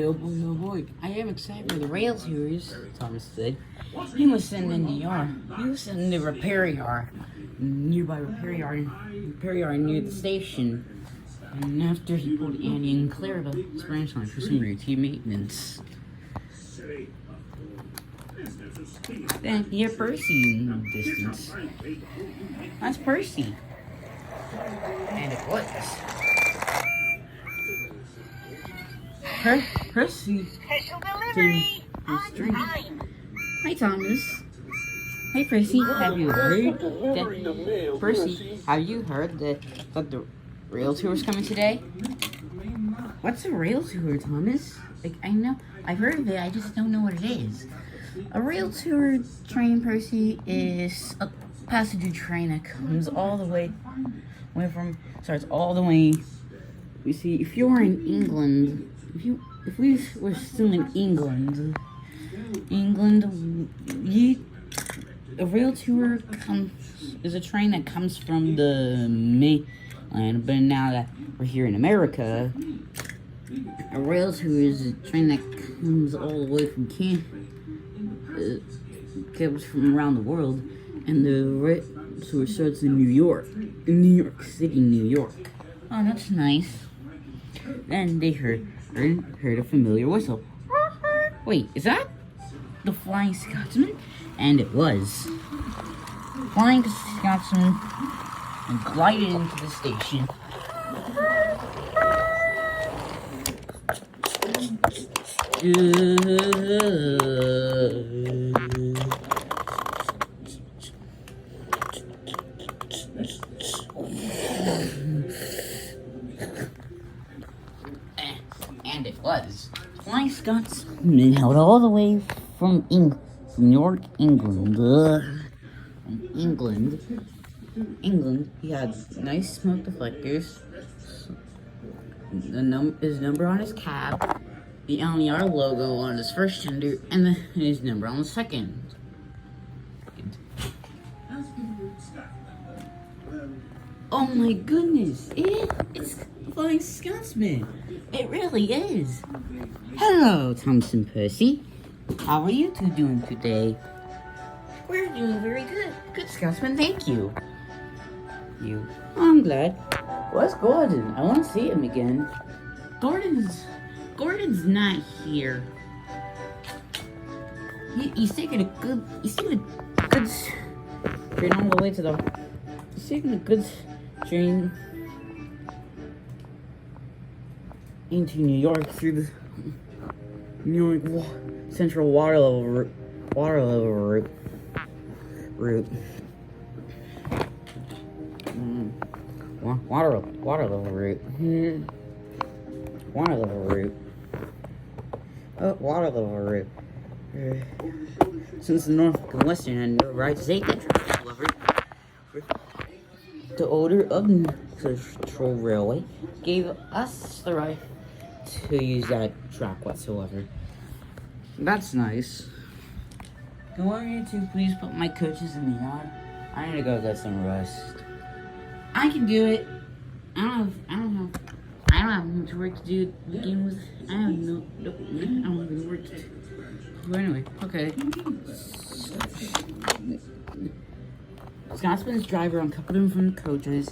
Oh boy, I am excited for the rail series, Thomas said. He was sitting in the yard. He was sitting in the repair yard, nearby repair yard near the station. And after he pulled Annie and Claire to Spanish line for some routine maintenance. Then he had Percy in the distance. That's Percy. And it was. Percy. Special delivery on time. Hi, Thomas. Hey, Percy. Have you heard that? Percy, have you heard that the rail tour is coming today? What's a rail tour, Thomas? Like, I know, I've heard of it. I just don't know what it is. A rail tour train, Percy, is a passenger train that comes all the way starts all the way. You see, if you're in England, if we were still in England, a rail tour is a train that comes from the mainland, but now that we're here in America, a rail tour is a train that comes all the way from comes from around the world, and the rail tour starts in New York City, New York. Oh, that's nice. Then they heard a familiar whistle. Wait, is that the Flying Scotsman? And it was. Flying Scotsman glided into the station. And it was. Flying Scotsman held all the way from New York, England. England. He had nice smoke deflectors. His number on his cab, the LNR logo on his first gender, and his number on the second. Oh my goodness! It's Flying Scotsman. It really is. Hello, Thompson Percy. How are you two doing today? We're doing very good. Good, Scotsman, thank you. You? I'm glad. Where's Gordon? I want to see him again. Gordon's not here. He's taking a good train all the way to the. He's taking a good train into New York through the New York Central water level route. Water level route. Oh, water level route. Since the Norfolk and Western had no right to take that track, however, the order of the Central Railway gave us the right to use that track whatsoever. That's nice. Can one of you two please put my coaches in the yard? I need to go get some rest. I can do it. I don't have much work to do to begin with. I don't have work to do. But anyway, okay. Scotsman's driver uncoupled him from the coaches,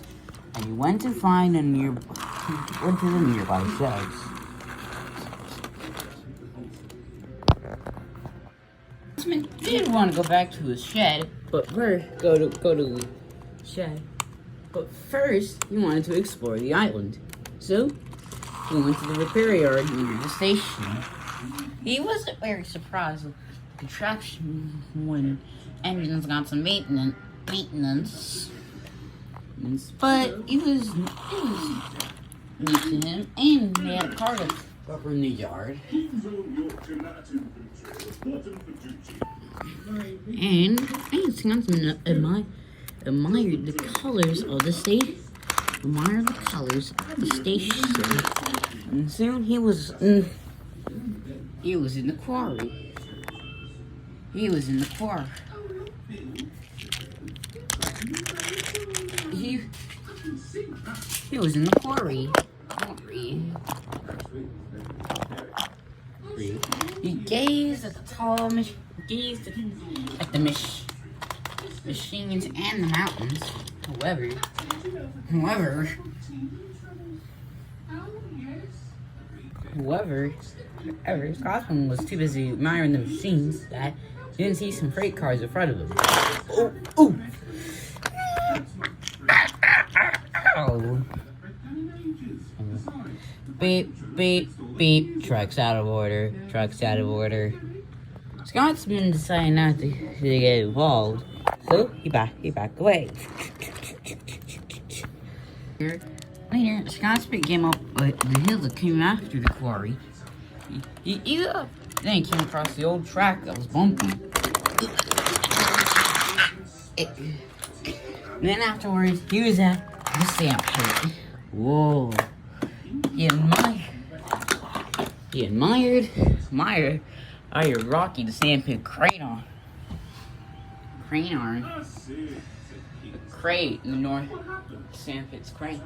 and he went to the nearby sheds. Scotsman did want to go back to his shed, but go to the shed. But first, he wanted to explore the island. So, he went to the repair yard near the station. He wasn't very surprised with the contraption when engines got some maintenance. But it was new to him, and they had a car to cover in the yard. And Scotsman admired the colors of the station. And soon he was in the quarry. He was in the quarry. gazed at the tall gazed at the machines and the mountains. However, Scotsman was too busy admiring the machines that he didn't see some freight cars in front of him. Oh! Oh. Beep, beep, beep. Truck's out of order. Scotsman decided not to get involved, so he backed away. Later, Scotsman came up with the hill that came after the quarry. Then he came across the old track that was bumpy. Then afterwards, he was at the stamp pit. Whoa. He admired Rocky the Sandpit crane arm. The crate in the North Sandpit's crane.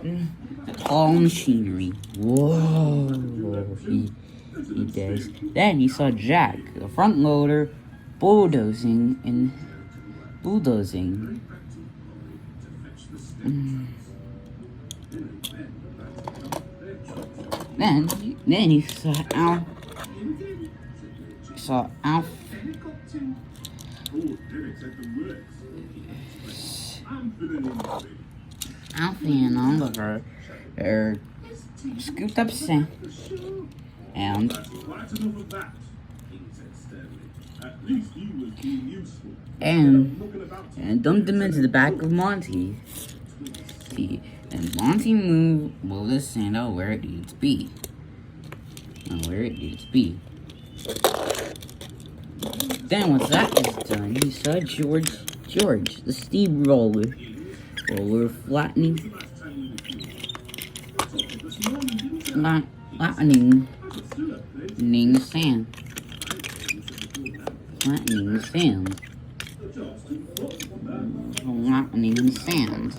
The tall machinery. Whoa. He does. Then he saw Jack, the front loader, bulldozing. Then he saw Alf. Alfie and Oliver scooped up sand and dumped them into the back of Monty. And Monty moved the sand out where it needed to be. Then once that was done, he saw George, the steamroller flattening the sand.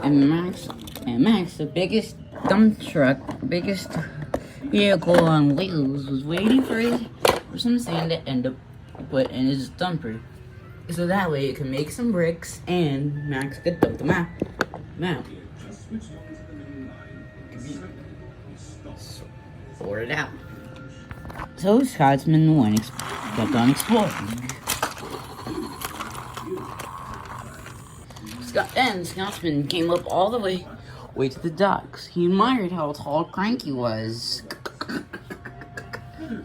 And Max, the biggest dump truck, biggest vehicle on wheels, was waiting for some sand to end up put in his dumper, so that way it could make some bricks and Max could dump them out. Sort it out. So Scotsman kept on exploring. Then Scotsman came up all the way to the docks. He admired how tall Cranky was.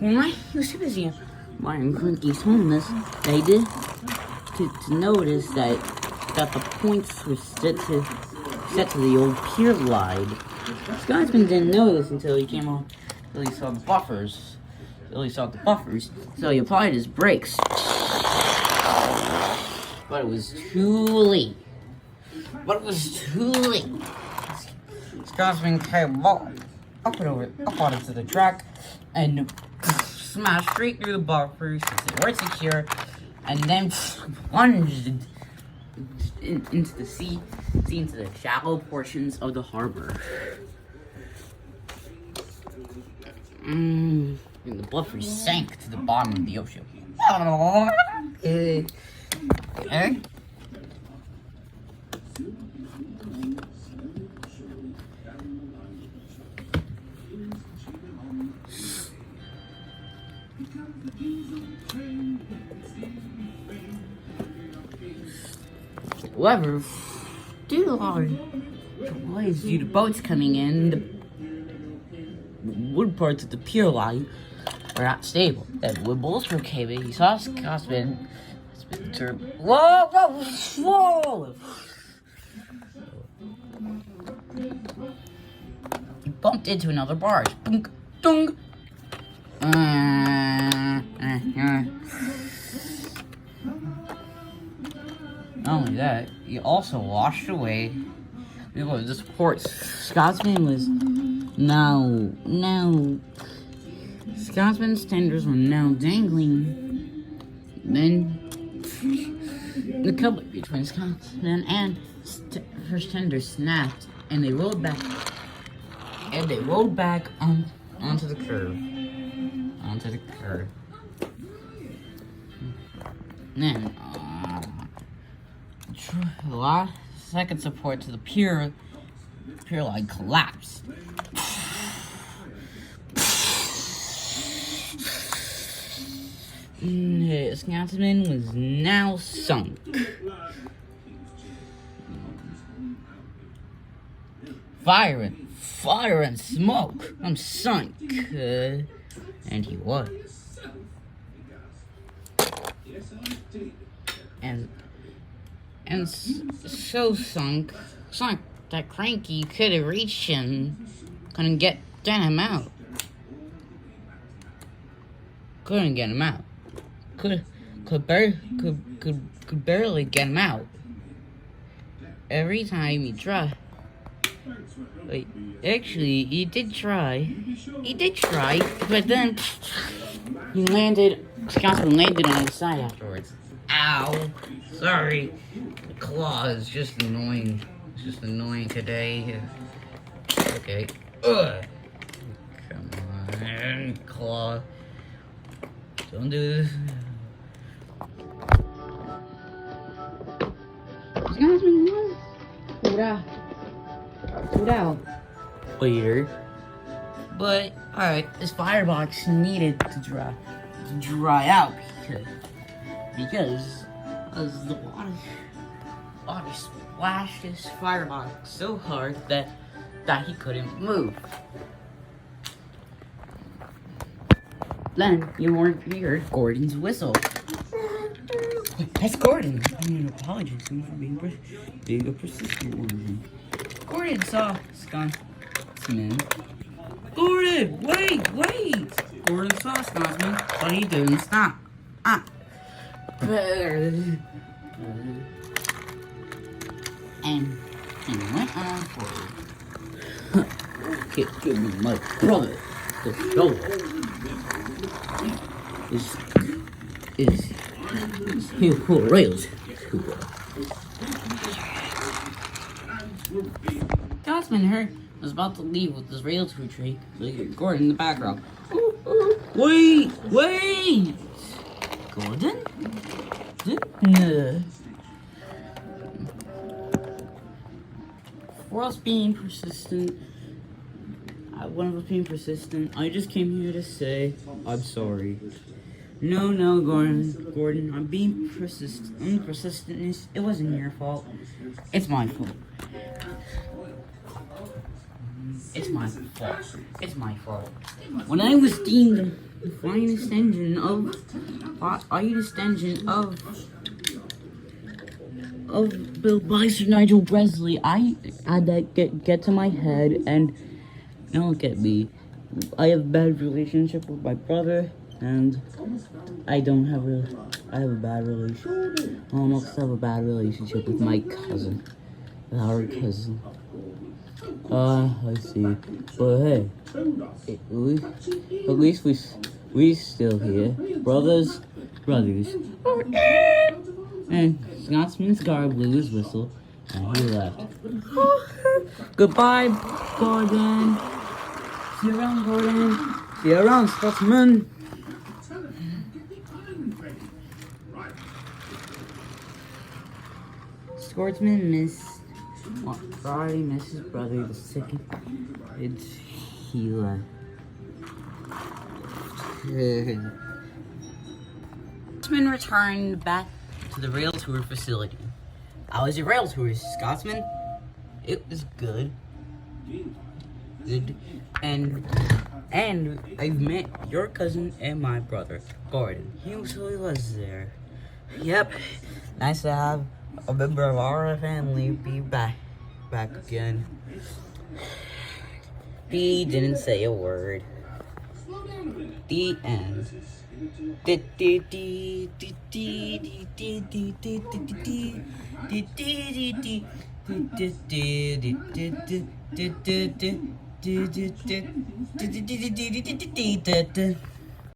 He was too busy admiring Cranky's homeless that he did to notice that the points were set to the old pier line. Scotsman didn't know this until he saw the buffers. So he applied his brakes. But it was too late. Scotsman came up onto the track and smashed straight through the buffers since they weren't secure, and then plunged into the sea, into the shallow portions of the harbor. And the buffers sank to the bottom of the ocean. However, due to the boats coming in, the wood parts of the pier line were not stable. Then when Bolster came in, he saw Scotsman. Whoa! He bumped into another barge. Dunk, dunk. Not only that, he also washed away the supports. Scotsman's tenders were now dangling Then the couple between Scotsman and Verstander snapped, and they rolled back. Onto the curb. Then, last second support to the pier line collapsed. Scotsman was now sunk. Fire and smoke. I'm sunk. And he was. And so sunk that Cranky could have reached him, couldn't get him out. Couldn't get him out. Could barely get him out. Every time he tried. Wait, actually, he did try, but then Scotsman landed on his side afterwards. Ow! Sorry. The claw is just annoying. It's just annoying today. Okay. Ugh. Come on, claw. Don't do this. Scotsman was put out later. But alright, this firebox needed to dry out because the water splashed his firebox so hard that he couldn't move. Then you heard Gordon's whistle. That's Gordon. I mean, apologies for being a persistent one. Gordon saw Scotsman. Gordon, wait! Gordon saw Scotsman, but he didn't stop. And he went on forward. Give me my brother. The shovel is rails. Scotsman was about to leave with his rail to retreat. Gordon in the background. Wait! Gordon? For us being persistent, I just came here to say I'm sorry. No, Gordon, I'm being persistent. It wasn't your fault. It's my fault. It's my fault. When I was deemed the finest engine of Bill Bison, Nigel Bresley, I had that get to my head, and don't look at me. I have a bad relationship with my brother, and I have a bad relationship. I almost have a bad relationship with my cousin, our cousin. I see. But hey, at least we still here, brothers. And Scotsman's guard blew his whistle, and he left. Goodbye, Gordon. See you around, Gordon. See you around, Scotsman. Scotsman already missed his brother the second he left. Scotsman returned back to the rail tour facility. How was your rail tour, Scotsman? It was good. And I've met your cousin and my brother, Gordon. He usually was there. Yep. Nice to have a member of our family be back again. He didn't say a word. The end.